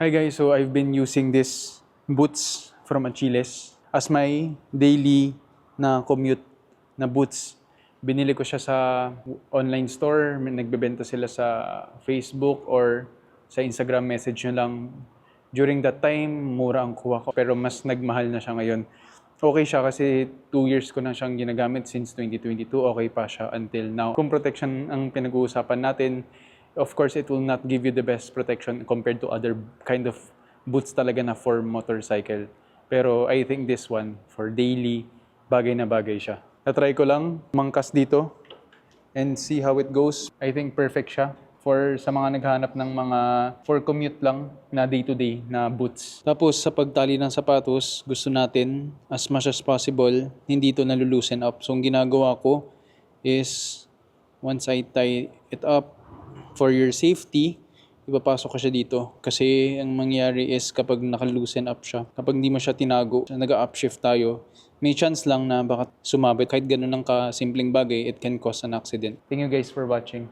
Hi guys, so I've been using this boots from Achilles as my daily na commute na boots. Binili ko siya sa online store, nagbebenta sila sa Facebook or sa Instagram message nyo lang. During that time, mura ang kuha ko pero mas nagmahal na siya ngayon. Okay siya kasi 2 years ko na siyang ginagamit since 2022. Okay pa siya until now. Kung protection ang pinag-uusapan natin, of course, it will not give you the best protection compared to other kind of boots talaga na for motorcycle. Pero I think this one, for daily, bagay na bagay siya. Na-try ko lang, mangkas dito and see how it goes. I think perfect siya for sa mga naghahanap ng mga for commute lang na day-to-day na boots. Tapos sa pagtali ng sapatos, gusto natin as much as possible, hindi ito nalulusen up. So ang ginagawa ko is once I tie it up, for your safety, ipapasok ko siya dito. Kasi ang mangyayari is kapag naka-loosen up siya, kapag hindi mo siya tinago, nag-upshift tayo, may chance lang na baka sumabit. Kahit ganun ang kasimpleng bagay, it can cause an accident. Thank you guys for watching.